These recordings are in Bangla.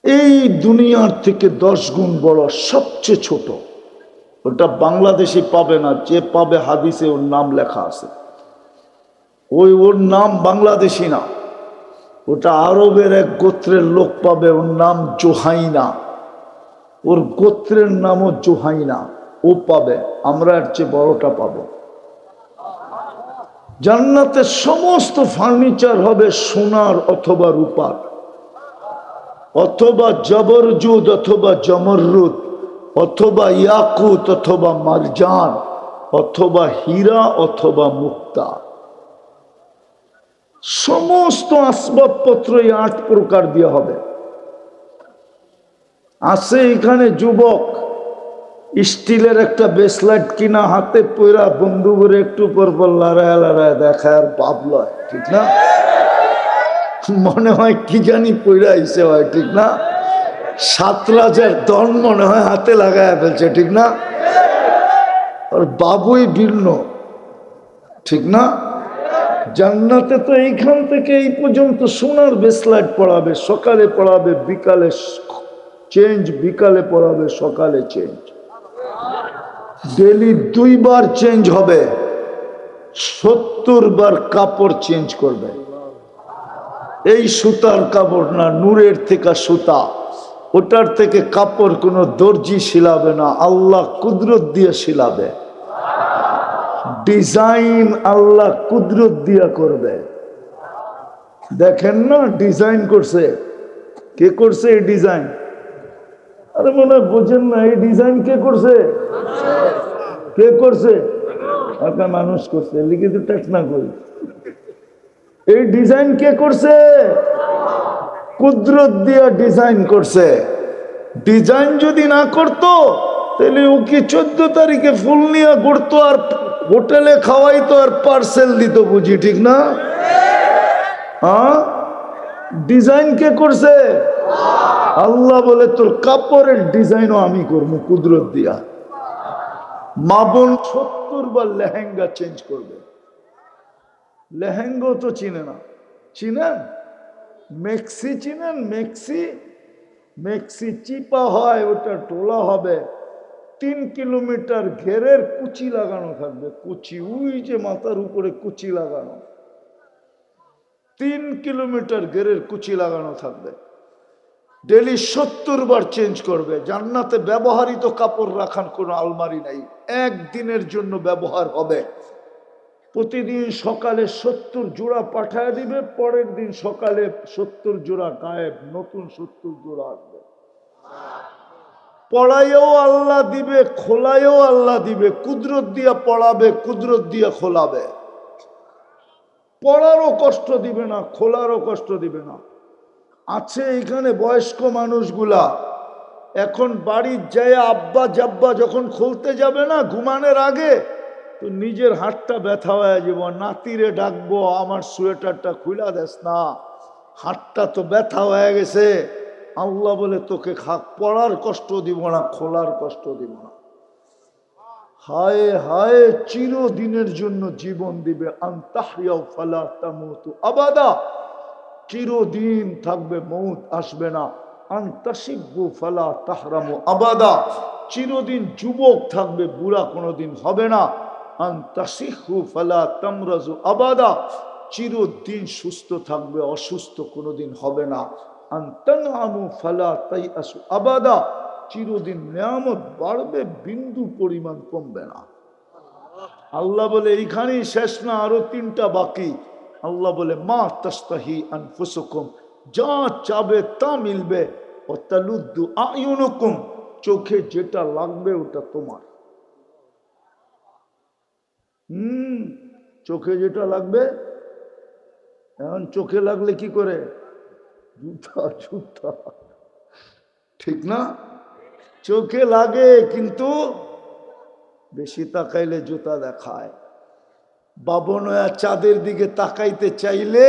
এই দুনিয়ার থেকে 10 গুণ বড়, সবচেয়ে ছোট। ওটা বাংলাদেশি পাবে না, যে পাবে হাদিসে ওর নাম লেখা আছে। ওর নাম বাংলাদেশি না, ওটা আরবের এক গোত্রের লোক পাবে, ওর নাম জোহাইনা। ওর গোত্রের নামও জোহাইনা, ও পাবে। আমরা এর চেয়ে বড়টা পাবো। জান্নাতের সমস্ত ফার্নিচার হবে সোনার অথবা রূপার, অথবা জবরজুদ অথবা জমররুদ, অথবা ইয়াকুত অথবা মারজান, অথবা হীরা অথবা মুক্তা। সমস্ত আসবাবপত্র এই 8 প্রকার দিয়ে হবে। আছে এখানে যুবক, স্টিলের একটা ব্রেসলেট কিনা হাতে পয়রা বন্ধু করে একটু পর পর লড়ায় লড়ায় দেখা, আর বাপ লয়, ঠিক না? মনে হয় কি জানি পয়রা আইসে হয়, ঠিক না? 7 রাজার দল মনে হয় হাতে লাগায় ফেলছে, ঠিক না? আর বাবুই ভিন্ন, ঠিক না? জান্নাতে তো এইখান থেকে এই পর্যন্ত সোনার ব্রেসলেট পড়াবে, সকালে পড়াবে বিকালে চেঞ্জ, বিকালে পড়াবে সকালে চেঞ্জ, ডেলি 2 বার চেঞ্জ হবে, 70 বার কাপড় চেঞ্জ করবে। এই সুতার কাপড় না, নূরের থেকে সুতা, ওটার থেকে কাপড় কোনো দর্জি শিলাবে না, আল্লাহ কুদরত দিয়ে শিলাবে। ডিজাইন আল্লাহ কুদরত দিয়া করবে। দেখেন না ডিজাইন করছে, কে করছে এই ডিজাইন? আরে মনে হয় বোঝেন না, এই ডিজাইন কে করছে? কে করছে? আপনার মানুষ করছে, লিখে তো ট্যাক্স না করি। এই ডিজাইন কে করছে? কুদরত দিয়া ডিজাইন করছে। ডিজাইন যদি না করতো তাহলে ও কি 14 তারিখে ফুল নিয়ে ঘুরতো আর হোটেলে খাওয়াইতো আর পার্সেল দিত, বুঝি, ঠিক না? হ্যাঁ, ডিজাইন কে করছে? আল্লাহ বলে তোর কাপড়ের ডিজাইনও আমি করবো কুদরত দিয়া। মা বোন 70 বার লেহেঙ্গা চেঞ্জ করবে। লেহেঙ্গা তো চিনে না, চিনেন? মেক্সি চিনেন? মেক্সি, মেক্সি চিপা হয়, ওটা টোলা হবে। 3 কিলোমিটার ঘেরের কুচি লাগানো থাকবে, কুচি, ওই যে মাথার উপরে কুচি লাগানো, 3 কিলোমিটার ঘেরের কুচি লাগানো থাকবে। ডেলি 70 বার চেঞ্জ করবে। জান্নাতে ব্যবহৃত কাপড় রাখার কোনো আলমারি নাই, একদিনের জন্য ব্যবহার হবে। প্রতিদিন সকালে 70 জোড়া পাঠায় দিবে, পরের দিন সকালে 70 জোড়া গায়েব, নতুন 70 জোড়া আসবে। পড়াইও আল্লাহ দিবে, খোলায়ও আল্লাহ দিবে। কুদরত দিয়া পড়াবে, কুদরত দিয়া খোলাবে। পড়ারও কষ্ট দিবে না, খোলারও কষ্ট দিবে না। আছে এখানে বয়স্ক মানুষগুলা, এখন বাড়ির যায় আব্বা জাব্বা যখন খুলতে যাবে না ঘুমানোর আগে, তো নিজের হাতটা ব্যথা হয়ে যাব, নাতিরে ডাকবো, আমার সোয়েটারটা খুলা দেস না, হাতটা তো ব্যথা হয়ে গেছে। আল্লাহ বলে তোকে পড়ার কষ্ট দিব না, খোলার কষ্ট দিব না। হায় হায়, চিরদিনের জন্য জীবন দিবে। আনতাহইয়া ফালা তামুতু আবাদা, চিরদিন থাকবে, মৌত আসবে না। আনতাশিব্বু ফালা তাহরামু আবাদা, চিরদিন যুবক থাকবে, বুড়া কোনোদিন হবে না। আনতাশিহু ফালা তামরাজু আবাদা, চিরদিন সুস্থ থাকবে, অসুস্থ কোনোদিন হবে না। আনতানআমু ফালা তাইআসু আবাদা, চিরদিন নিয়ামত বাড়বে, বিন্দু পরিমাণ কমবে না। আল্লাহ বলে এইখানেই শেষ না, আরো 3টা বাকি। আল্লাহ বলে মা তাস্তাহি আনফুসুকুম, যা চাবে তা মিলবে। ও তালুদ্দু আয়ুনুকুম, চোখে যেটা লাগবে ওটা তোমার। চোখে যেটা লাগবে। এখন চোখে লাগলে কি করে? জুতা, জুতা, ঠিক না? চোখে লাগে, কিন্তু বেশি তাকাইলে জুতা দেখায়। বাবনয়া চাঁদের দিকে তাকাইতে চাইলে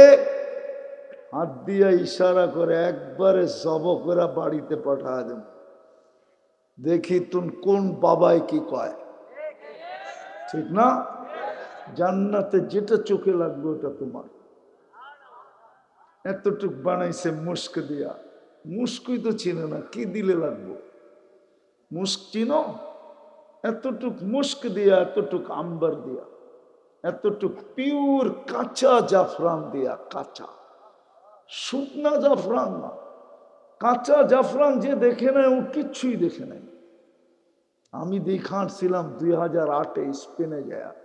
হাত দিয়া ইশারা করে একবারে জব করে বাড়িতে পাঠা দেব। দেখি তুন কোন বাবাই কি কয়, ঠিক না? জান্নাতে যেটা চোখে লাগবে ওটা তোমার। এতটুক বানাইছে মুস্ক দিয়া, মুস্কই তো চিনে না, কি দিলে লাগবো? মুস্ক চিনো? এতটুক মুস্ক দিয়া, এতটুক আম্বার দিয়া, এতটুক পিওর কাঁচা জাফরান দিয়া, কাঁচা শুকনা জাফরান না, কাঁচা জাফরান যে দেখে নেয় ও কিচ্ছুই দেখে নেয়। আমি দেখাচ্ছিলাম 2008-এ স্পেনে যায়,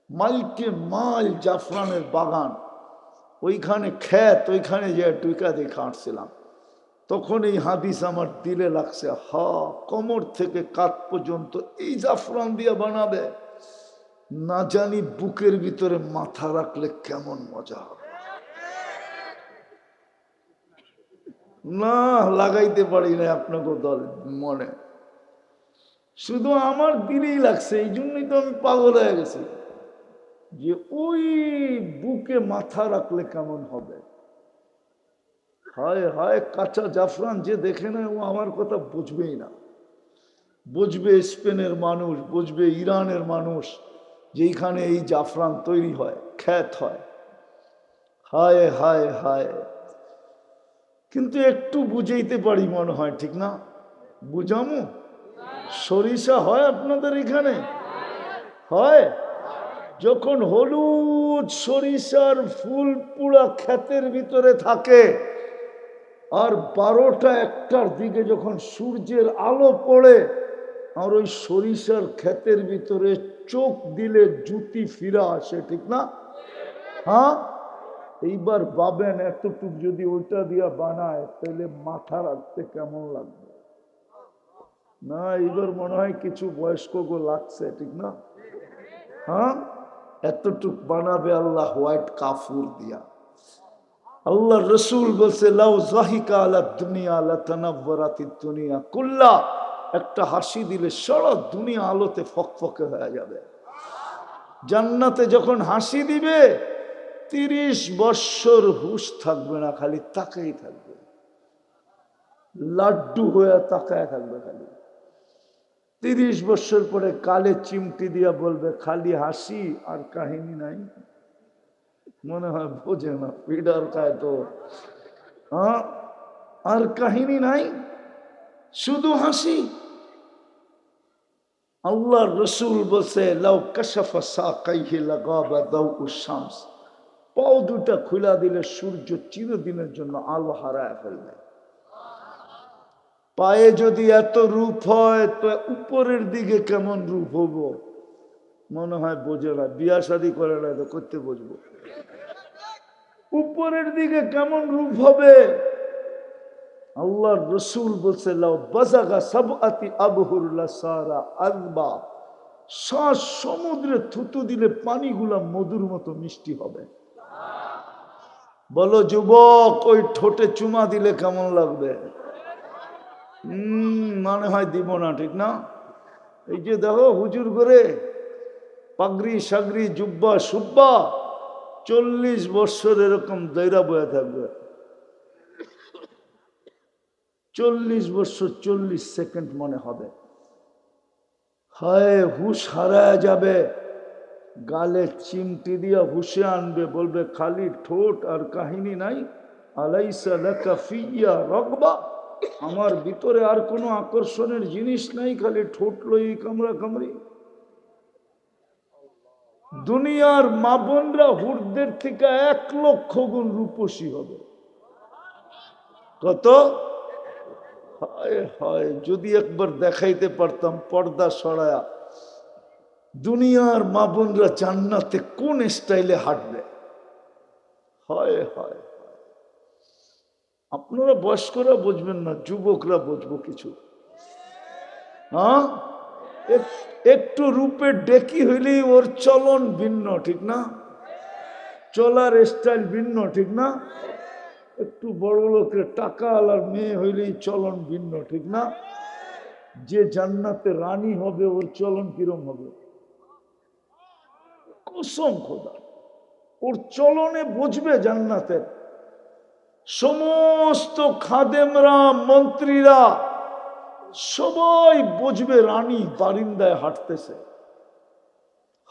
মাইলকে মাইল জাফরানের বাগান, ওইখানে ক্ষেত, ওইখানে যে টুইকা দেখাচ্ছিলাম। তখন এই হাদিস আমার দিলে লাগছে, হা, কোমর থেকে কাঁধ পর্যন্ত এই জাফরান দিয়ে বানাবে, না জানি বুকের ভিতরে মাথা রাখলে কেমন মজা হবে। না লাগাইতে পারি না আপনাকে দল মনে, শুধু আমার দিলেই লাগছে, এই জন্যই তো আমি পাগল হয়ে গেছি যে ওই বুকে মাথা রাখলে কেমন হবে। হায় হায়, কাঁচা জাফরান যে দেখে না ও আমার কথা বুঝবেই না। বুঝবে স্পেনের মানুষ, বুঝবে ইরানের মানুষ, যেখানে এই জাফরান তৈরি হয়, খ্যাত হয়। হায় হায় হায়, কিন্তু একটু বুঝাইতে পারি মনে হয়, ঠিক না? বুঝামু? সরিষা হয় আপনাদের এখানে? হয়? যখন হলুদ সরিষার ফুল পুরা ক্ষেতের ভিতরে থাকে, আর 12টা-1টার দিকে যখন সূর্যের আলো পড়ে, আর ওই সরিষার ক্ষেতের ভিতরে চোখ দিলে জুতি ফিরা আসে, ঠিক না? হ্যাঁ, এইবার ভাবেন এতটুক যদি ওইটা দিয়া বানায় তাহলে মাথা রাখতে কেমন লাগবে? না, এইবার মনে হয় কিছু বয়স্ক গো লাগছে, ঠিক না? হ্যাঁ, এতটুক বানাবে আল্লাহ হোয়াইট কাফুর দিয়া। আল্লাহ রসুল বলছে, লাউ যাহিকা আলা দুনিয়া লাতানাওয়ারাতিদ দুনিয়া কুল্লা, একটা হাসি দিলে সারা দুনিয়া আলোতে ফকফকে হয়ে যাবে। জান্নাতে যখন হাসি দিবে 30 বৎসর হুশ থাকবে না, খালি তাকাই থাকবে, লাড্ডু হয়ে তাকায় থাকবে খালি। 30 বৎসর পরে কালে চিমটি দিয়া বলবে, খালি হাসি আর কাহিনী নাই। মনে হয় বোঝে না, পিডার খায় তো। হ্যাঁ, আর কাহিনী নাই, শুধু হাসি। আল্লাহ রসুল বলছে, লাউ কাশাফা সাকাইহি লাগাবা দাউউশ শামস, পাও দুটা খুলা দিলে সূর্য চিরদিনের জন্য আলো হারায় ফেলবে। পায়ে যদি এত রূপ হয় তো উপরের দিকে কেমন রূপ হবো? মনে হয় বোঝে না, বিয়া শাদী করে না তো করতে বুঝবো। উপরের দিকে কেমন রূপ হবে? আল্লাহর রসুল বলছে, লাউ বাযাগা সাবআতি আবহুর লাসারা আযবা, 7 সমুদ্রে থুতু দিলে পানিগুলা মধুর মতো মিষ্টি হবে। বলো যুবক, ওই ঠোঁটে চুমা দিলে কেমন লাগবে? মনে হয় দিব না, ঠিক না? এই যে দেখো হুজুর করে পাগড়ি সাগরি জুব্বা সুব্বা, 40 বৎসর এরকম দৈরা বয়ে থাকবে। 40 বৎসর 40 সেকেন্ড মনে হবে। হায়, হুশ হারায় যাবে। গালে চিমটি দিয়া হুশে আনবে, বলবে খালি ঠোঁট আর কাহিনী নাই। আলাইসা লাকা ফিয়া রাগবা, আমার ভিতরে আর কোনো আকর্ষণের জিনিস নাই, খালি ঠোঁট লই কামড়া কামড়ি। দুনিয়ার মা বোনরা হুরদের থেকে 1 লক্ষ গুণ রূপসী হবে। কত? হায় হায়, যদি একবার দেখাইতে পারতাম পর্দা সরায়া দুনিয়ার মা বোনরা জান্নাতে কোন স্টাইলে হাঁটবে। হায় হায়, আপনারা বয়স্করা বুঝবেন না, যুবকরা বুঝবো কিছু। হ্যাঁ, একটু রূপে ডেকি হইলেই ওর চলন ভিন্ন, ঠিক না? চলার স্টাইল ভিন্ন, ঠিক না? একটু বড় লোকের টাকা আলার মেয়ে হইলেই চলন ভিন্ন, ঠিক না? যে জান্নাতে রানী হবে ওর চলন কিরম হবে? কসম খোদা, ওর চলনে বুঝবে জান্নাতের সমস্ত খাদেমরা, মন্ত্রীরা সবাই বুঝবে রানী বারিন্দায় হাঁটতেছে।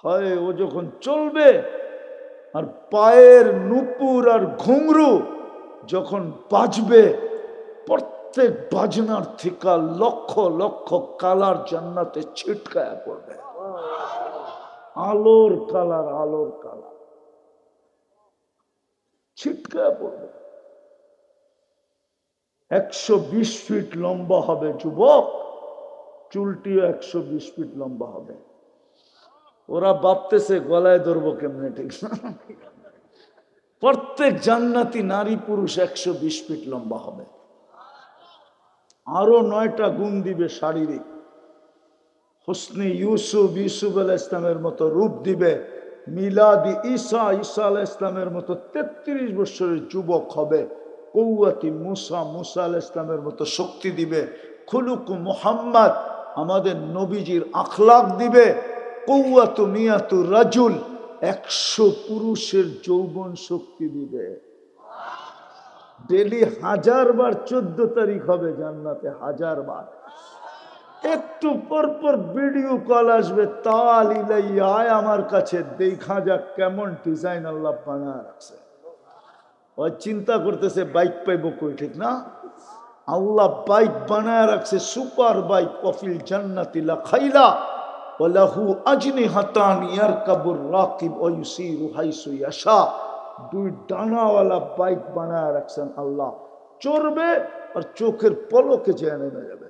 হয় ও যখন চলবে, আর পায়ের নুপুর আর ঘুংরু যখন বাজবে, প্রত্যেক বাজনার থেকে লক্ষ লক্ষ কালার জান্নাতে ছিটকায়া পড়বে। আলোর কালার, আলোর কালার ছিটকায়া পড়বে। 120 ফিট লম্বা হবে যুবক, চুলটিও 120 ফিট লম্বা হবে। ওরা ভাবতেছে গলায় ধরবো কেমনে, ঠিক না? প্রত্যেক জান্নাতি নারী পুরুষ 120 ফিট লম্বা হবে। আরো 9টা গুণ দিবে শারীরিক। হুসনে ইউসুফ, ইউসুফ আলাইহিস ইসলামের মতো রূপ দিবে। মিলাদি ঈসা, ঈসা আলাইহিস ইসলামের মতো 33 বছরের যুবক হবে। কৌয়াতি মুসা, মুসা আলাইহিস ইসলামের মতো শক্তি দিবে। খুলুকু মুহাম্মদ, আমাদের নবীজির আখলাক দিবে। কৌয়াতু মিয়াতু রাজুল, 100 পুরুষের যৌবন শক্তি দিবে। ডেলি 1000 বার 14 তারিখ হবে জান্নাতে, 1000 বার। একটু পর পর ভিডিও কল আসবে, তাল ইলাইয়া, আয় আমার কাছে, দেখা যাক কেমন ডিজাইন আল্লাহ বানায় রাখছে। ওই চিন্তা করতেছে বাইক পাইবো কই, ঠিক না? আল্লাহ বাইক বানায় রাখছে, সুপার বাইক। কফিল জান্নাতি লা খাইলা ওয়ালাহু আজনিহাতান ইয়ারকাবুর রাকিব ওয়া ইউসিরু হাইসু ইয়াশা। 2 ডানাওয়ালা বাইক বানায় রাখছেন আল্লাহ। চড়বে আর চোখের পলকে যেয়ে নেমে যাবে।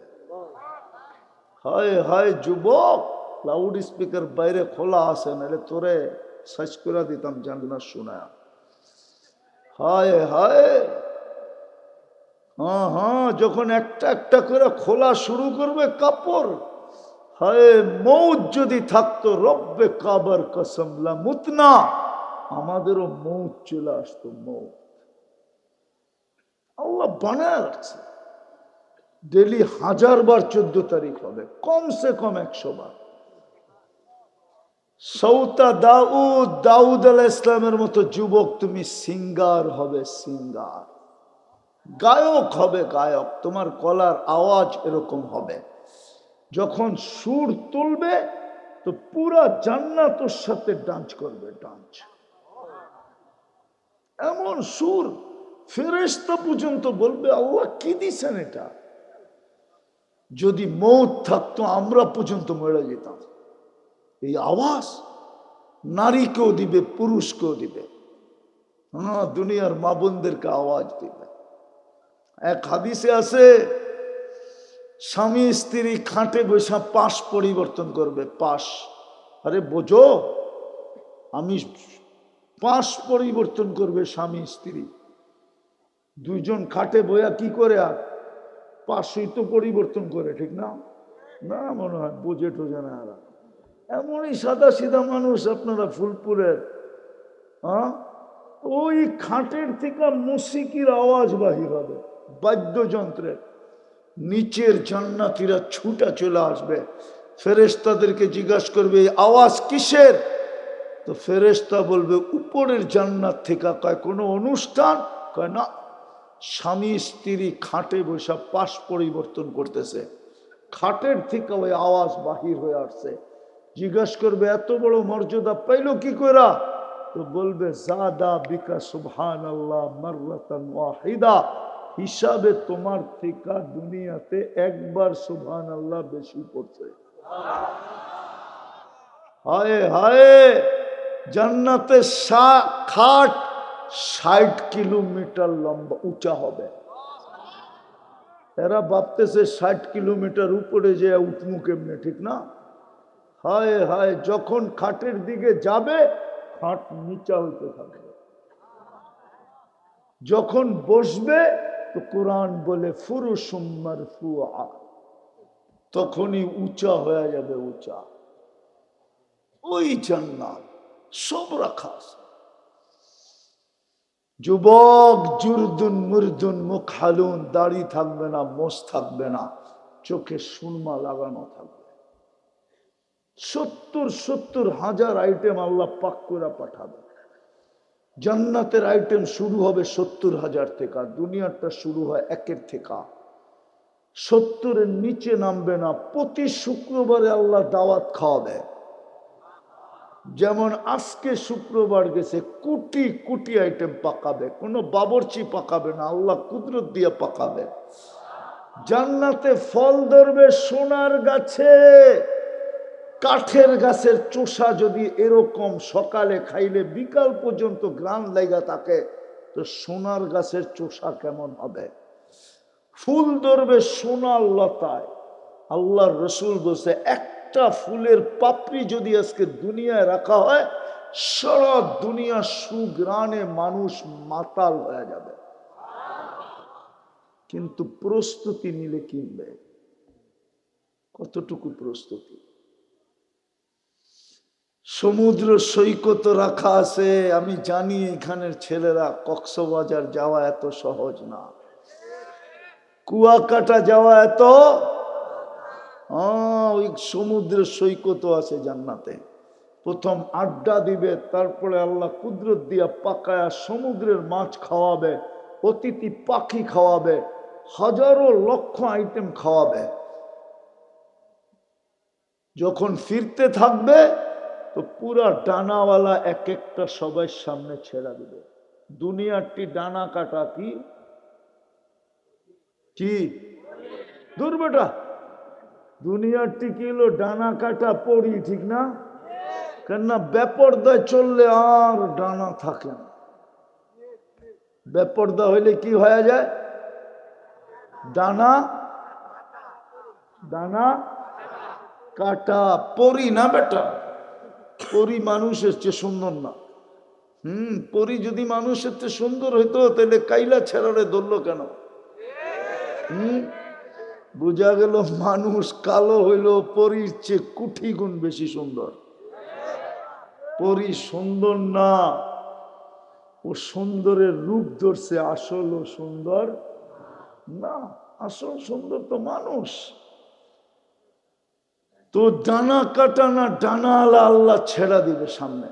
হায় হায় যুবক, লাউড স্পিকার বাইরে খোলা আছে, নাহলে তোরে সাইজ করে দিতাম জানলা শোনা। হায় হায়, হ্যাঁ হ্যাঁ, যখন একটা একটা করে খোলা শুরু করবে কাপড়, হায় মৌত যদি থাকতো, রব্বে কাবার কসম লা মুতনা, আমাদেরও মৌত চলে আসতো। মৌত আল্লাহ বানায় রাখছে। ডেলি 1000 বার 14 তারিখ হবে, কমসে কম 100 বার। সৌতা দাউদ, দাউদ আলাইহিস ইসলামের মতো যুবক তুমি সিঙ্গার হবে, সিঙ্গার। গায়ক হবে, গায়ক। তোমার গলার আওয়াজ এরকম হবে, যখন সুর তুলবে তো পুরা জান্নাতের সাথে ডান্স করবে, ডান্স। এমন সুর, ফেরেশতা পর্যন্ত বলবে আল্লাহ কি দিছেন এটা। যদি মৌত থাকতো আমরা পর্যন্ত মরে যেতাম। এই আওয়াজ নারীকেও দিবে, পুরুষকেও দিবে। হ্যাঁ, দুনিয়ার মা বোনদেরকে আওয়াজ দিবে। এক হাদিসে আছে, স্বামী স্ত্রী খাটে বৈশা পাশ পরিবর্তন করবে। পাশ, আরে বোঝো, আমি পাশ পরিবর্তন করবে স্বামী স্ত্রী। 2 জন খাটে বইয়া কি করে আর পাশই তো পরিবর্তন করে, ঠিক না? না মনে হয় বোঝে টোঝে না। এমনই সাদা সিধা মানুষ আপনারা ফুলপুরের। হ্যাঁ, ওই খাটের থেকে মুসিকির আওয়াজ বাহির হবে, বাদ্যযন্ত্রের। নিচের জান্নাতীরা ছুটা চলে আসবে, ফেরেশতাদেরকে জিজ্ঞাসা করবে এই আওয়াজ কিসের? তো ফেরেশতা বলবে উপরের জান্নাত থেকে। কয় কোনো অনুষ্ঠান? কয় না, স্বামী স্ত্রী খাটে বসে পাশ পরিবর্তন করতেছে, খাটের থেকে ওই আওয়াজ বাহির হয়ে আসছে। জিজ্ঞাসা করবে এত বড় মর্যাদা পাইলো কি কইরা? তো বলবে জাদা বিকা সুবহানাল্লাহ মাররাতান ওয়াহিদা, হিসাবে তোমার থেকে দুনিয়াতে একবার সুবহানাল্লাহ বেশি পড়ছে। হায় হায়, জান্নাতে খাট 60 কিলোমিটার লম্বা উঁচা হবে। এরা ভাবতেছে 60 কিলোমিটার উপরে যে উঠমু কেমনে, ঠিক না? হায় হায়, যখন খাটের দিকে যাবে খাট নিচা হইতে থাকবে। যখন বসবে তো কোরআন বলে ফুরুশুম মারফুআ, তখনই উঁচা হয়ে যাবে, উঁচা। ওই জান্নাত সব রাখা আছে। যুবক জুরদুন মুরদুন মুখ হালুন, দাড়ি থাকবে না, মোষ থাকবে না, চোখে সুরমা লাগানো থাকবে। 70 হাজার আইটেম আল্লাহ পাক করে পাঠাবে। জান্নাতের আইটেম শুরু হবে 70,000 থেকে, দুনিয়ারটা শুরু হয় 1 থেকে। 70-এর নিচে নামবে না। প্রতি শুক্রবারে আল্লাহ দাওয়াত খাওয়াবে। যেমন আজকে শুক্রবার গেছে, কোটি কোটি আইটেম পাকাবে, কোনো বাবরচি পাকাবে না, আল্লাহ কুদরত দিয়ে পাকাবে। জান্নাতে ফল ধরবে সোনার গাছে, কাঠের গাছের চোষা যদি এরকম সকালে খাইলে বিকাল পর্যন্ত গ্রান লাগা থাকে, তো সোনার গাছের চোষা কেমন হবে? ফুল ধরবে সোনার লতায়। আল্লাহর রসুল বলছে, একটা ফুলের পাপড়ি যদি আজকে দুনিয়ায় রাখা হয়, সারা দুনিয়া সুগ্রানে মানুষ মাতাল হয়ে যাবে। কিন্তু প্রস্তুতি নিলে কিনবে। কতটুকু প্রস্তুতি? সমুদ্র সৈকত রাখা আছে। আমি জানি এখানের ছেলেরা কক্সবাজার যাওয়া এত সহজ না, কুয়াকাটা যাওয়া এত, ওই সমুদ্রের সৈকত আছে জান্নাতে। প্রথম আড্ডা দিবে, তারপরে আল্লাহ কুদরত দিয়া পাকায়া সমুদ্রের মাছ খাওয়াবে, অতিথি পাখি খাওয়াবে, হাজারো লক্ষ আইটেম খাওয়াবে। যখন ফিরতে থাকবে তো পুরা ডানাওয়ালা এক একটা সবাই সামনে ছেড়া দিবে। দুনিয়ারটি ডানা কাটা কি কি দূর বেটা, দুনিয়ারটি কি হলো? ডানা কাটা পড়ি, ঠিক না? কেননা বেপরদায় চললে আর ডানা থাকে না। বেপরদা হইলে কি হয়ে যায়? ডানা ডানা কাটা। পরি না বেটা, পরি মানুষের চেয়ে সুন্দর না। পরি যদি মানুষের চেয়ে সুন্দর হইতো, তাহলে কাইলা ছেড়ারে ধরলো কেন? বুঝা গেল মানুষ কালো হইল পরীর চেয়ে কোটি গুণ বেশি সুন্দর। পরী সুন্দর না, ও সুন্দরের রূপ ধরছে, আসল ও সুন্দর না। আসল সুন্দর তো মানুষ। তো ডানা কাটা না, ডানা আলা আল্লাহ ছেড়া দিবে সামনে।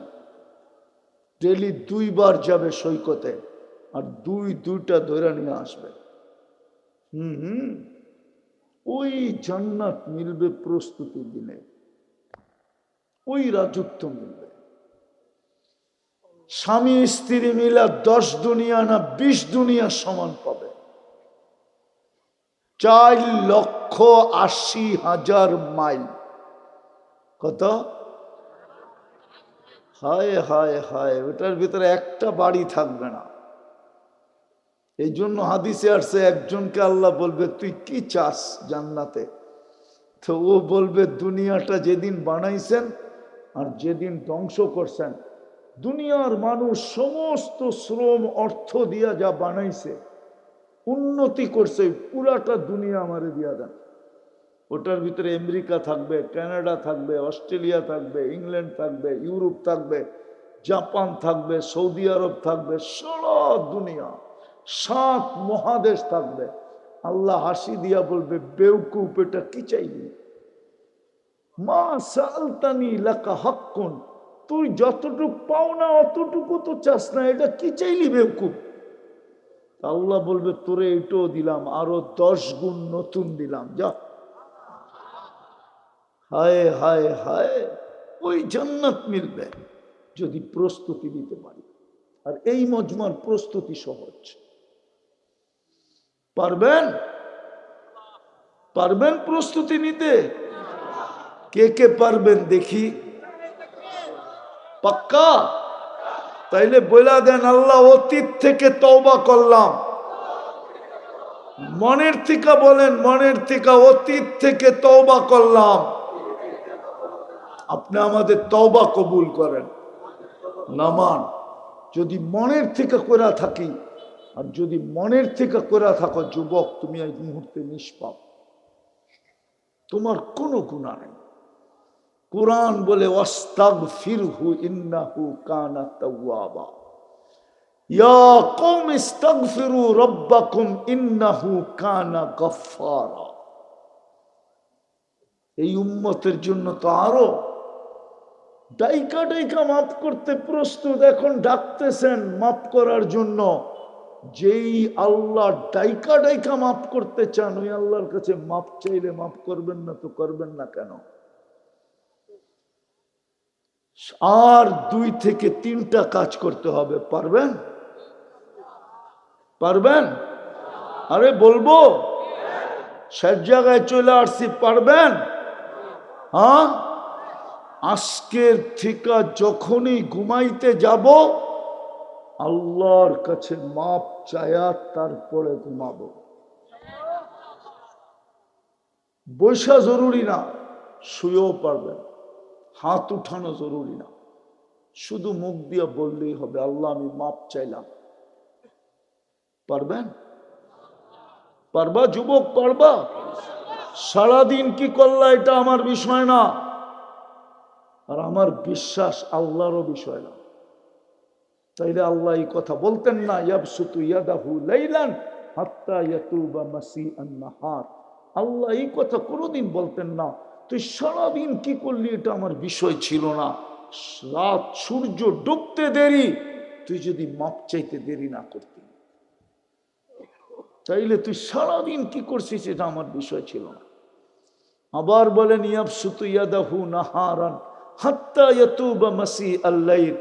ডেলি 2 বার যাবে সৈকতে, আর দুইটা ধরে নিয়ে আসবে। ওই জান্নাত মিলবে প্রস্তুতি দিলে, ওই রাজত্ব মিলবে। স্বামী স্ত্রী মিলা 10 দুনিয়া না 20 দুনিয়া সমান পাবে। 4,80,000 মাইল। কত? হায় হায় হায়, ওটার ভিতরে একটা বাড়ি থাকবে না। এই জন্য হাদিসে আসছে, একজনকে আল্লাহ বলবে, তুই কি চাস জান্নাতে? তো ও বলবে, দুনিয়াটা যেদিন বানাইছেন আর যেদিন ধ্বংস করছেন, দুনিয়ার মানুষ সমস্ত শ্রম অর্থ দিয়া যা বানাইছে, উন্নতি করছে, পুরাটা দুনিয়া আমারে দিয়া দেন। ওটার ভিতরে আমেরিকা থাকবে, কানাডা থাকবে, অস্ট্রেলিয়া থাকবে, ইংল্যান্ড থাকবে, ইউরোপ থাকবে, জাপান থাকবে, সৌদি আরব থাকবে, সারা দুনিয়া 7 মহাদেশ থাকবে। আল্লাহ হাসি দিয়া বলবে, বেউকুফ, এটা কি চাইবি? মা সালতানি লাকা হাক্কুন, তুই যতটুক পাও না অতটুকু তো চাস না, এটা কি চাইলি বেউকুফ? আল্লাহ বলবে, তোরে এটাও দিলাম, আরো 10 গুণ নতুন দিলাম, যা। হায় হায় হায়, ওই জান্নাত মিলবে যদি প্রস্তুতি নিতে পারি। আর এই মজমার প্রস্তুতি সহজ। পারবেন? পারবেন প্রস্তুতি নিতে? কে কে পারবেন দেখি? পাক্কা? তাইলে বলা দেন, আল্লাহ অতীত থেকে তওবা করলাম। মনের থেকে বলেন, মনের থেকে, অতীত থেকে তওবা করলাম। আপনি আমাদের তওবা কবুল করেন। নামান যদি মনের থেকে করা থাকি, আর যদি মনের থেকে করা থাকো যুবক, তুমি এই মুহূর্তে নিষ্পাপ, তোমার কোনো গুনাহ নেই। কুরআন বলে, ওয়াস্তাগফিরহু ইন্নাহু কানা তাওয়াবা। ইয়া কওম ইস্তাগফিরু রাব্বাকুম ইন্নাহু কানা গাফফারা। এই উম্মতের জন্য তো আরো ডাইকা ডাইকা মাফ করতে প্রস্তুত। এখন ডাকতেছেন মাফ করার জন্য। যেই আল্লাহ ডাইকা ডাইকা মাফ করতে চান, ওই আল্লাহর কাছে মাফ চাইলে মাফ করবেন না তো করবেন না কেন? আর 2 থেকে 3টা কাজ করতে হবে। পারবেন? পারবেন? আরে বলবো, শেষ জায়গায় চলে আসছি। পারবেন? হ্যাঁ। আজকের থেকে যখনই ঘুমাইতে যাব আল্লাহর কাছে মাপ চায়া তারপরে ঘুমাবো। বৈশা জরুরি না, শুয়েও পারবেন। হাত উঠানো জরুরি না, শুধু মুখ দিয়ে বললেই হবে আল্লাহ আমি মাপ চাইলাম। পারবেন? পারবা যুবক? পারবা? সারাদিন কি করলা এটা আমার বিষয় না, আর আমার বিশ্বাস আল্লাহরও বিষয় না। তাইলে আল্লাহ এই কথা বলতেন না, ইয়াবসুতু ইয়াদাহু লাইলান হাত্তা ইয়াতুবা মাসিআন নাহার। আল্লাহ এই কথা কোনোদিন বলতেন না তুই সারাদিন কি করলি এটা আমার বিষয় ছিল না, রাত সূর্য ডুবতে দেরি তুই যদি মাপ চাইতে দেরি না করতি, তাইলে তুই সারাদিন কি করছিস এটা আমার বিষয় ছিল না। আবার বলেন ইয়াবসুতু ইয়াদাহু নাহারান হাত্তা ইয়াতুবা মাসিআল লাইল।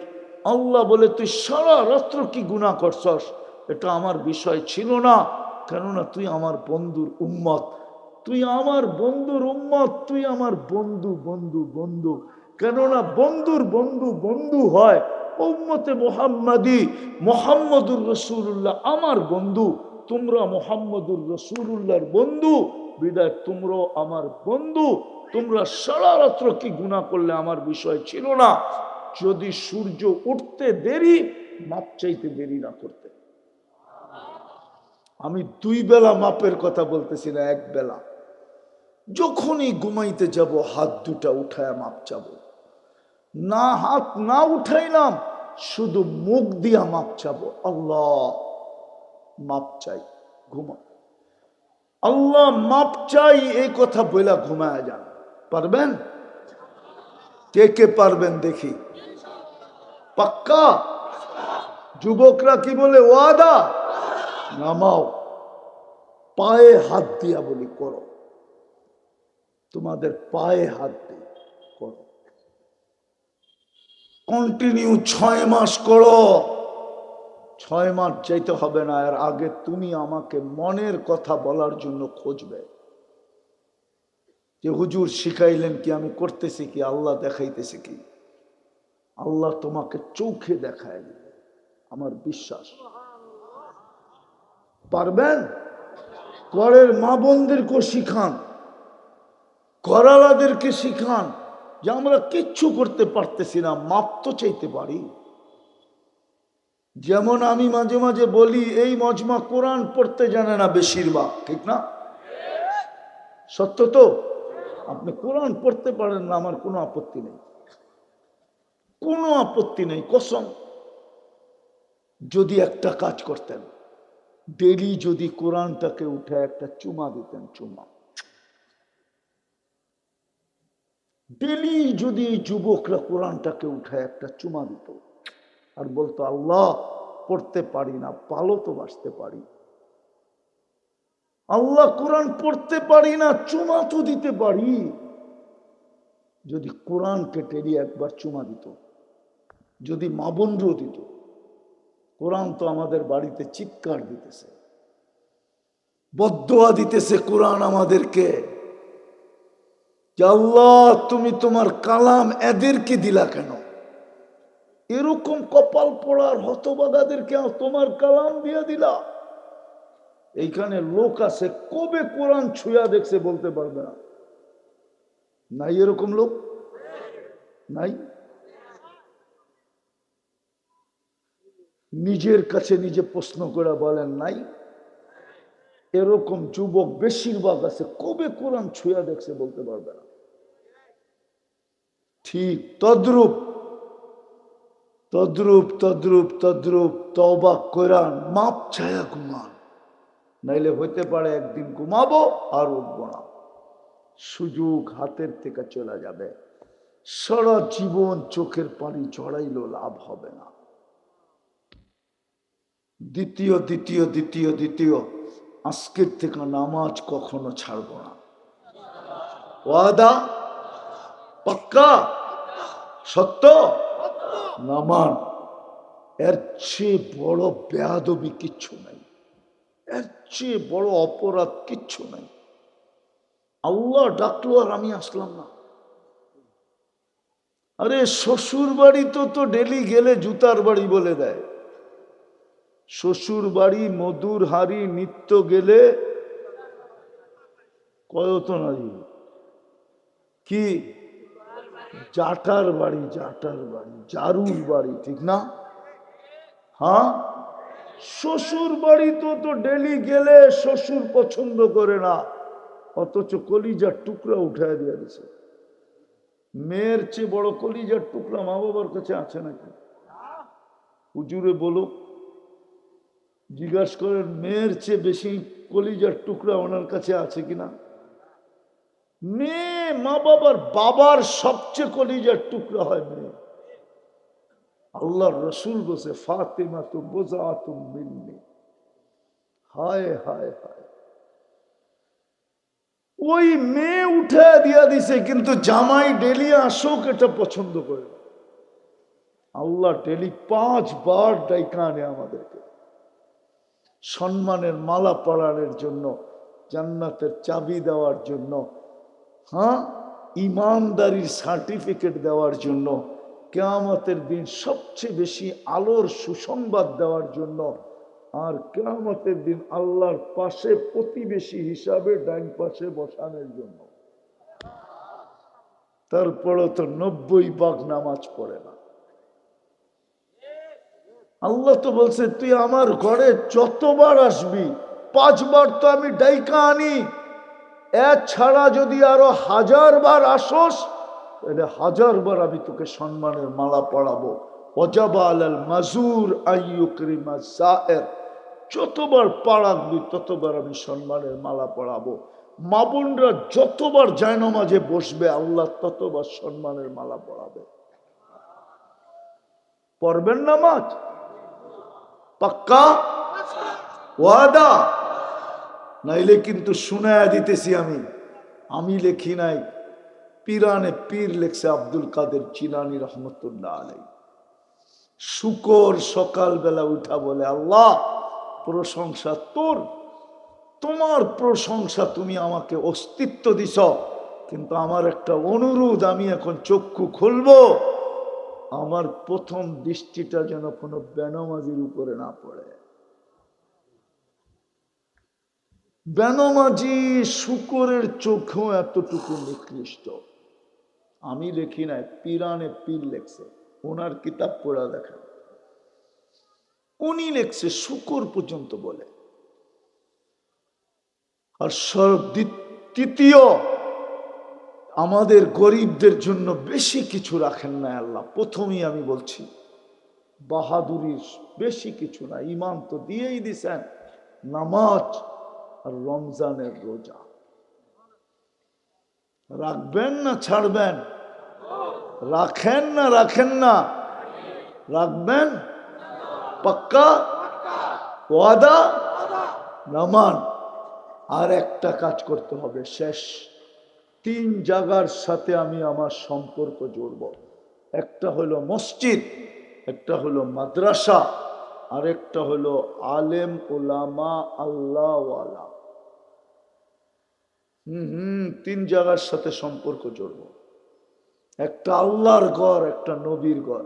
আল্লাহ বলে তুই সারা রাত্র কি গুনাহ করছস এটা আমার বিষয় ছিল না, কেননা তুই আমার বন্ধুর উম্মত, তুই আমার বন্ধুর উম্মত, তুই আমার বন্ধু বন্ধু বন্ধু। কেননা বন্ধুর বন্ধু বন্ধু হয়, উম্মতে মুহাম্মাদি মুহাম্মদুর রাসূলুল্লাহ আমার বন্ধু, তোমরা মুহাম্মদুর রাসূলুল্লাহর বন্ধু, বিদায় তোমরাও আমার বন্ধু। তোমরা সারা রাত্র কি গুনাহ করলে আমার বিষয় ছিল না, যদি সূর্য উঠতে দেরি মাপ চাইতে দেরি না করতে। আমি 2 বেলা মাপের কথা বলতেছি না, 1 বেলা। যখনই ঘুমাইতে যাব হাত দুটা উঠায় মাপ চাবো, না হাত না উঠাইলাম শুধু মুখ দিয়া মাপ চাবো, আল্লাহ মাপ চাই, ঘুমা আল্লাহ মাপ চাই এই কথা বইলা ঘুমায় যান। পারবেন? কে কে পারবেন দেখি? পাক্কা? যুবকরা কি বলে? ওয়াদা? নামাও, পায়ে হাত দিয়া বলি করো, তোমাদের পায়ে হাত দিয়ে করো, কন্টিনিউ 6 মাস করো। 6 মাস চাইতে হবে না, এর আগে তুমি আমাকে মনের কথা বলার জন্য খুঁজবে যে হুজুর শিখাইলেন কি, আমি করতেছি কি, আল্লাহ দেখাইতেছে কি। আল্লাহ তোমাকে চোখে দেখায় দিবে, আমার বিশ্বাস। পারবেন? ঘরের মা বোনদেরকে শিখান, ঘরালাদেরকে শিখান যে আমরা কিচ্ছু করতে পারতেছি না, মাপ তো চাইতে পারি। যেমন আমি মাঝে মাঝে বলি এই মজমা কোরআন পড়তে জানে না বেশিরভাগ, ঠিক না? সত্য তো? আপনি কোরআন পড়তে পারেন না, আমার কোনো আপত্তি নেই, কোনো আপত্তি নেই, কসম। যদি একটা কাজ করতেন, ডেলি যদি কোরআনটাকে উঠে একটা চুমা দিতেন, চুমা ডেলি যদি এই যুবকরা কোরআনটাকে উঠে একটা চুমা দিত আর বলতো আল্লাহ পড়তে পারি না, পালো তো বাঁচতে পারি, আল্লাহ কোরআন পড়তে পারি না, চুমা তো দিতে পারি। যদি কোরআনকে টেরি একবার চুমা দিত, যদি মা বোনরাও দিত। কোরআন তো আমাদের বাড়িতে চিৎকার দিতেছে, বদদোয়া দিতেছে কোরআন আমাদেরকে যে আল্লাহ তুমি তোমার কালাম এদেরকে দিলা কেন, এরকম কপাল পড়ার হতবাগাদেরকে তোমার কালাম দিয়ে দিলা। এইখানে লোক আছে কবে কোরআন ছুঁয়া দেখছে বলতে পারবে না, নাই এরকম লোক? নাই? নিজের কাছে নিজে প্রশ্ন করে বলেন নাই? এরকম যুবক বেশিরভাগ আছে কবে কোরআন ছুঁয়া দেখছে বলতে পারবে না। ঠিক তদ্রূপ তদ্রূপ তদ্রূপ তদ্রূপ তওবা কোরআন মাপ ছায়া ঘুমান, নাইলে হইতে পারে একদিন ঘুমাবো আর উঠবো না, সুযোগ হাতের থেকে চলে যাবে, সারা জীবন চোখের পানি ঝরাইলো লাভ হবে না। দ্বিতীয় দ্বিতীয় দ্বিতীয় দ্বিতীয় আজকের থেকে নামাজ কখনো ছাড়বো না, ওয়াদা? পাক্কা? সত্য নামান, এর চেয়ে বড় বেয়াদবি কিচ্ছু নাই, এর চেয়ে বড় অপরাধ কিচ্ছু নাই। আল্লাহ ডাকলো আর আমি আসলাম না। আরে শ্বশুর বাড়ি তো ডেলি গেলে জুতার বাড়ি বলে দেয়। শ্বশুর বাড়ি মধুর হাড়ি নিত্য গেলে কয়ত নারী কি জাটার বাড়ি, জাটার বাড়ি, জারুর বাড়ি, ঠিক না? হ্যাঁ, শ্বশুর বাড়ি তো ডেলি গেলে শ্বশুর পছন্দ করে না, অথচ কলিজার টুকরা উঠায় দিয়ে দিছে। মেয়ের চেয়ে বড় কলিজার টুকরা মা বাবার কাছে আছে নাকি? হুজুরে বলো, জিজ্ঞাসা করেন মেয়ের চেয়ে বেশি কলিজার টুকরা ওনার কাছে আছে কিনা? মেয়ে মা বাবার সবচেয়ে কলিজার টুকরা হয় মেয়ে। আল্লাহর রসুল বসে ফাতেমা তো বোঝা তুম মিলনি। হায় হায় হায়, ওই মেয়ে উঠে দিয়া দিছে, কিন্তু জামাই ডেলি আসুক এটা পছন্দ করে। আল্লাহ ডেলি 5 বার ডাইকা আনে আমাদেরকে সম্মানের মালা পরানোর জন্য, জান্নাতের চাবি দেওয়ার জন্য, হ্যাঁ, ইমানদারির সার্টিফিকেট দেওয়ার জন্য, কিয়ামতের দিন সবচেয়ে বেশি আলোর সুসংবাদ দেওয়ার জন্য, আর কিয়ামতের দিন আল্লাহর পাশে প্রতিবেশী হিসাবে ডাইন পাশে বসানোর জন্য। তারপরে তো 90 ভাগ নামাজ পড়ে না। আল্লাহ তো বলছে তুই আমার ঘরে যতবার আসবি 5 বার তো আমি ডাইকা আনি, এছাড়া যদি আরো 1000 বার আসোস তাহলে 1000 বার আমি তোকে সম্মানের মালা পড়াবো। ওয়াজাবা আলাল মাজুর আইয়ুকরিমা সায়ের, যতবার পা রাখবি ততবার আমি সম্মানের মালা পড়াবো। মা বোনরা যতবার জায়নামাজে বসবে আল্লাহ ততবার সম্মানের মালা পড়াবে। পড়বেন নামাজ? পাক্কা ওয়াদা? নাইলে কিন্তু শুনায়া দিতেছি আমি লেখি নাই, পিরানে পীর লেখছে আব্দুল কাদের জিলানী রহমতুল্লাহ আলাই। শুকর সকালবেলা উঠা বলে আল্লাহ প্রশংসা তোর, তোমার প্রশংসা, তুমি আমাকে অস্তিত্ব দিছ, কিন্তু আমার একটা অনুরোধ, আমি এখন চক্ষু খুলবো, আমার প্রথম দৃষ্টিটা যেন কোনো বেনামাজির উপরে না পড়ে। বেনামাজি শুকরের চোখেও এতটুকু নিকৃষ্ট। আমি লেখি নাই, পিরানে পীর লেখছে, ওনার কিতাব পড়া দেখেন, উনি লেখছে শুকর পর্যন্ত বলে। আর তৃতীয়, আমাদের গরিবদের জন্য বেশি কিছু রাখেন না আল্লাহ। প্রথমেই আমি বলছি, বাহাদুরির বেশি কিছু না, ইমান তো দিয়েই দিছেন, নামাজ আর রমজানের রোজা। রাখবেন না ছাড়বেন? রাখেন না রাখেন না? রাখবেন? পাক্কা ওয়াদা? নামান। আর একটা কাজ করতে হবে, শেষ। 3 জায়গার সাথে আমি আমার সম্পর্ক জুড়ব। একটা হলো মসজিদ, একটা হলো মাদ্রাসা, আর একটা হলো আলেম ওলামা আল্লাহওয়ালা। 3 জায়গার সাথে সম্পর্ক জুড়ব। একটা আল্লাহর ঘর, একটা নবীর ঘর,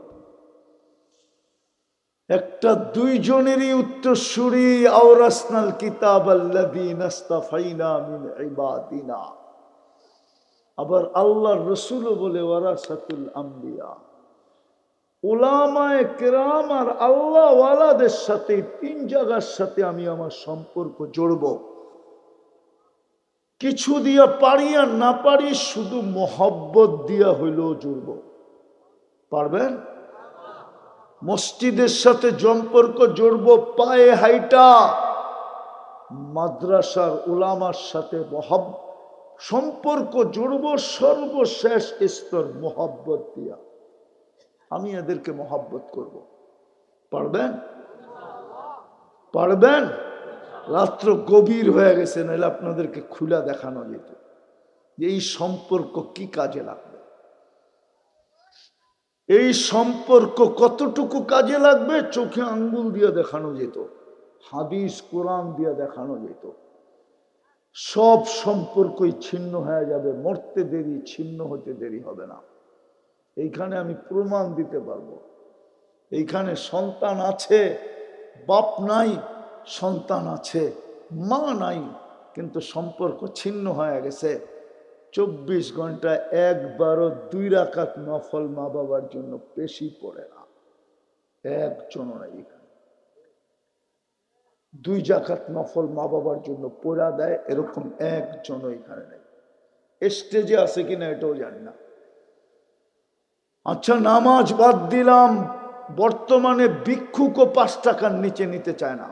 একটা 2 জনেরই উত্তরসূরি, আওরাসনাল কিতাব আল্লাযীনা ইসতাফাইনা মিন ইবাদিনা। আবার আল্লাহর রাসূলও বলে ওয়ারাসাতুল আম্বিয়া। উলামায়ে কেরাম আর আল্লাহ ওয়ালাদের সাথে 3 জায়গার সাথে আমি আমার সম্পর্ক জড়ব। কিছু দিয়া পারি আর না পারি, শুধু মোহব্বত দিয়া হইলেও জুড়ব। পারবেন? মসজিদের সাথে সম্পর্ক জড়ব পায়ে হাইটা, মাদ্রাসার উলামার সাথে সম্পর্ক জড়ব সর্বশেষ স্তর মোহব্বত দিয়া। আমি এদেরকে মোহব্বত করব। পারবেন? পারবেন? রাত্র গভীর হয়ে গেছে, নাহলে আপনাদেরকে খুলে দেখানো যেত যে এই সম্পর্ক কি কাজে লাগবে। এই সম্পর্ক কতটুকু কাজে লাগবে চোখে আঙ্গুল দিয়ে দেখানো যেত, হাদিস কোরআন দিয়ে দেখানো যেত। সব সম্পর্কই ছিন্ন হয়ে যাবে, মরতে দেরি, ছিন্ন হতে দেরি হবে না। এইখানে আমি প্রমাণ দিতে পারবো। এইখানে সন্তান আছে, বাপ নাই, সন্তান আছে, মা নাই, কিন্তু সম্পর্ক ছিন্ন হয়ে গেছে। 24 ঘন্টায় একবারও 2 রাকাত নফল মা বাবার জন্য বেশি পড়ে না, একজনও নাই। এখানে 2 রাকাত নফল মা বাবার জন্য পড়া দেয় এরকম একজনও এখানে নেই। স্টেজে আছে কিনা এটাও জানি না। আচ্ছা, নামাজ বাদ দিলাম, বর্তমানে ভিক্ষুকও 5 টাকার নিচে নিতে চায় না।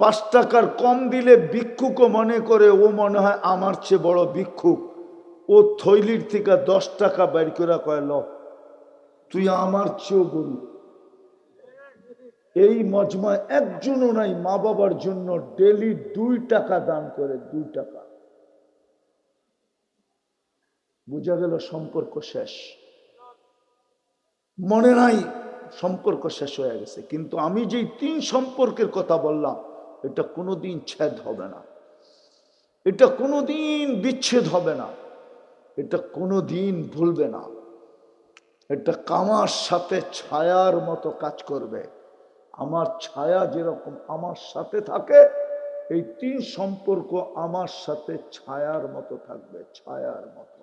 5 টাকার কম দিলে ভিক্ষুকও মনে করে ও মনে হয় আমার চেয়ে বড় ভিক্ষুক। ও থৈলির থেকে 10 টাকা বের করে কয়, ল তুই আমার চেয়েও গরিব। এই মজমায় একজনও নাই মা বাবার জন্য ডেলি 2 টাকা দান করে, 2 টাকা। বোঝা গেল সম্পর্ক শেষ, মনে নাই, সম্পর্ক শেষ হয়ে গেছে। কিন্তু আমি যেই 3 সম্পর্কের কথা বললাম, এটা কোনোদিন ছেদ হবে না, এটা কোনোদিন বিচ্ছেদ হবে না, এটা কোনোদিন ভুলবে না। এটা কামার সাথে ছায়ার মতো কাজ করবে। আমার ছায়া যেরকম আমার সাথে থাকে, এই 3 সম্পর্ক আমার সাথে ছায়ার মতো থাকবে, ছায়ার মতো।